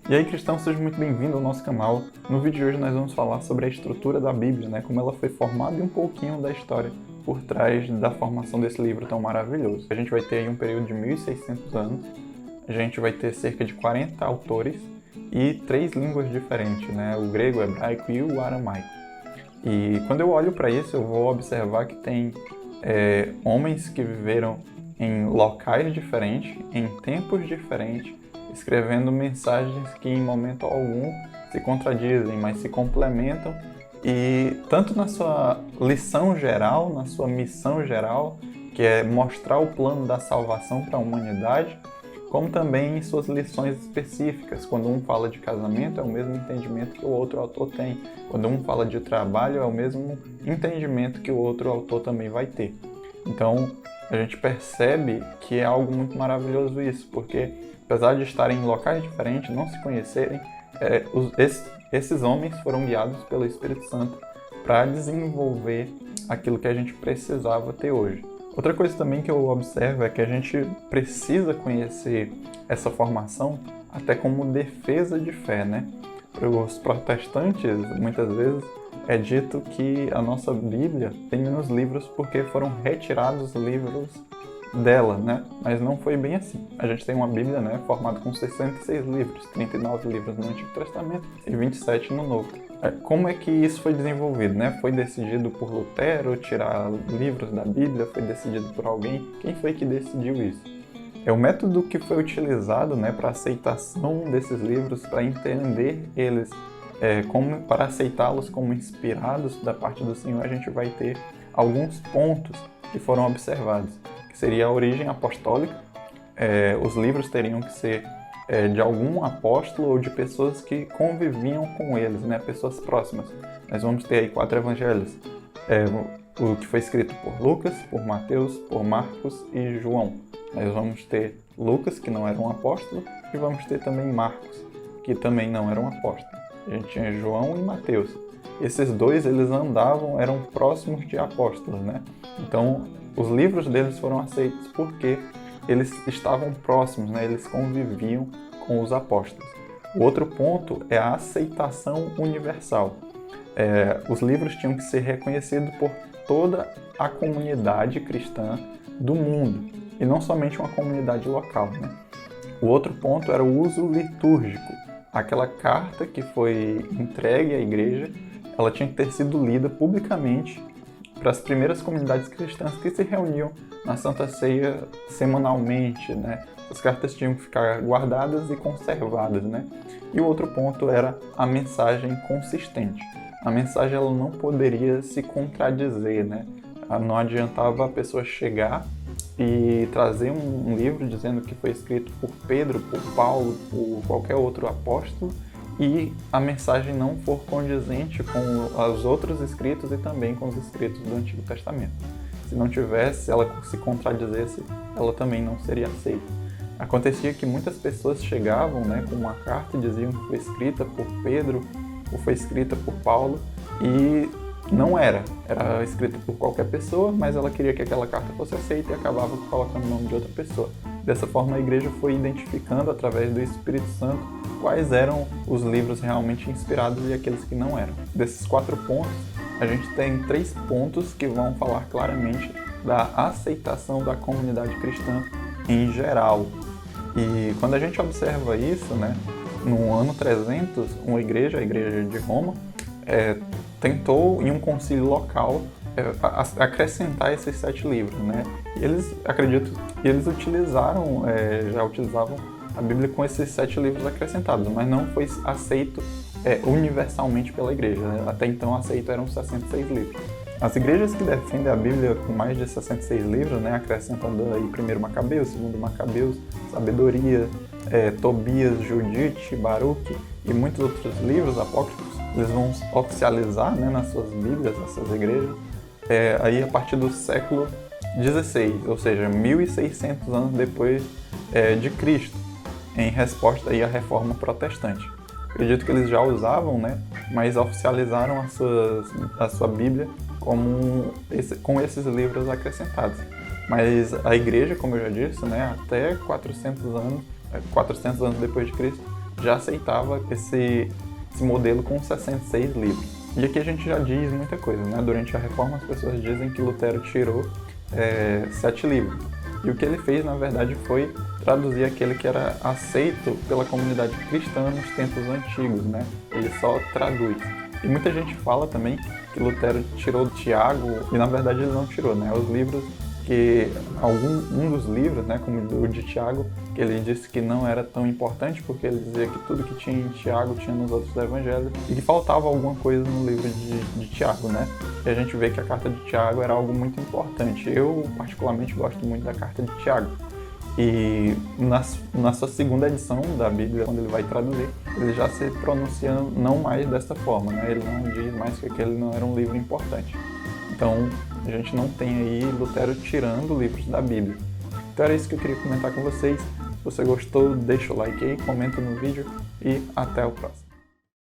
E aí, cristão, seja muito bem-vindo ao nosso canal. No vídeo de hoje nós vamos falar sobre a estrutura da Bíblia, né? Como ela foi formada e um pouquinho da história por trás da formação desse livro tão maravilhoso. A gente vai ter aí um período de 1600 anos, a gente vai ter cerca de 40 autores e 3 línguas diferentes, né? O grego, o hebraico e o aramaico. E quando eu olho para isso, eu vou observar que tem homens que viveram em locais diferentes, em tempos diferentes, escrevendo mensagens que em momento algum se contradizem, mas se complementam, e tanto na sua lição geral, na sua missão geral, que é mostrar o plano da salvação para a humanidade, como também em suas lições específicas. Quando um fala de casamento, é o mesmo entendimento que o outro autor tem. Quando um fala de trabalho, é o mesmo entendimento que o outro autor também vai ter. Então, a gente percebe que é algo muito maravilhoso isso, porque apesar de estarem em locais diferentes, não se conhecerem, esses homens foram guiados pelo Espírito Santo para desenvolver aquilo que a gente precisava ter hoje. Outra coisa também que eu observo é que a gente precisa conhecer essa formação até como defesa de fé, né? Para os protestantes, muitas vezes, é dito que a nossa Bíblia tem menos livros porque foram retirados livros dela, né? Mas não foi bem assim. A gente tem uma Bíblia, né, formada com 66 livros, 39 livros no Antigo Testamento e 27 no Novo. Como é que isso foi desenvolvido, né? Foi decidido por Lutero tirar livros da Bíblia? Foi decidido por alguém? Quem foi que decidiu isso? É o método que foi utilizado, né, para aceitação desses livros, para entender eles, para aceitá-los como inspirados da parte do Senhor. A gente vai ter alguns pontos que foram observados, que seria a origem apostólica. Os livros teriam que ser de algum apóstolo ou de pessoas que conviviam com eles, né? Pessoas próximas. Nós vamos ter aí 4 evangelhos, o que foi escrito por Lucas, por Mateus, por Marcos e João. Nós vamos ter Lucas, que não era um apóstolo, e vamos ter também Marcos, que também não era um apóstolo. A gente tinha João e Mateus. Esses dois, eles eram próximos de apóstolos, né? Então, os livros deles foram aceitos porque eles estavam próximos, né? Eles conviviam com os apóstolos. O outro ponto é a aceitação universal. Os livros tinham que ser reconhecidos por toda a comunidade cristã do mundo, e não somente uma comunidade local, né? O outro ponto era o uso litúrgico. Aquela carta que foi entregue à igreja, ela tinha que ter sido lida publicamente para as primeiras comunidades cristãs que se reuniam na Santa Ceia semanalmente, né? As cartas tinham que ficar guardadas e conservadas, né? E o outro ponto era a mensagem consistente. A mensagem ela não poderia se contradizer, né? Não adiantava a pessoa chegar e trazer um livro dizendo que foi escrito por Pedro, por Paulo, por qualquer outro apóstolo, e a mensagem não for condizente com os outros escritos e também com os escritos do Antigo Testamento. Se não tivesse, ela se contradizesse, ela também não seria aceita. Acontecia que muitas pessoas chegavam, né, com uma carta e diziam que foi escrita por Pedro ou foi escrita por Paulo, e não era escrita por qualquer pessoa, mas ela queria que aquela carta fosse aceita e acabava colocando o nome de outra pessoa. Dessa forma, a igreja foi identificando, através do Espírito Santo, quais eram os livros realmente inspirados e aqueles que não eram. Desses 4 pontos, a gente tem 3 pontos que vão falar claramente da aceitação da comunidade cristã em geral. E quando a gente observa isso, né, no ano 300, a igreja de Roma, tentou, em um concílio local, acrescentar esses 7 livros, né? E eles já utilizavam a Bíblia com esses 7 livros acrescentados, mas não foi aceito universalmente pela igreja, né? Até então aceito eram 66 livros. As igrejas que defendem a Bíblia com mais de 66 livros, né, acrescentando aí 1 Macabeus, 2 Macabeus, Sabedoria, Tobias, Judite, Baruque e muitos outros livros apócrifos, eles vão oficializar, né, nas suas Bíblias, essas igrejas, aí a partir do século XVI, ou seja, 1600 anos depois de Cristo, em resposta aí à Reforma Protestante. Acredito que eles já usavam, né, mas oficializaram a sua Bíblia com esses livros acrescentados. Mas a igreja, como eu já disse, né, até 400 anos depois de Cristo, já aceitava esse modelo com 66 livros. E aqui a gente já diz muita coisa, né? Durante a Reforma as pessoas dizem que Lutero tirou 7 livros. E o que ele fez, na verdade, foi traduzir aquele que era aceito pela comunidade cristã nos tempos antigos, né? Ele só traduz. E muita gente fala também que Lutero tirou Tiago, e na verdade ele não tirou, né? Os livros que um dos livros, né, como o de Tiago, que ele disse que não era tão importante porque ele dizia que tudo que tinha em Tiago tinha nos outros evangelhos e que faltava alguma coisa no livro de Tiago, né? E a gente vê que a carta de Tiago era algo muito importante. Eu particularmente gosto muito da carta de Tiago. E na sua segunda edição da Bíblia, quando ele vai traduzir, ele já se pronuncia não mais dessa forma, né? Ele não diz mais que aquele não era um livro importante. Então, a gente não tem aí Lutero tirando livros da Bíblia. Então era isso que eu queria comentar com vocês. Se você gostou, deixa o like aí, comenta no vídeo e até o próximo.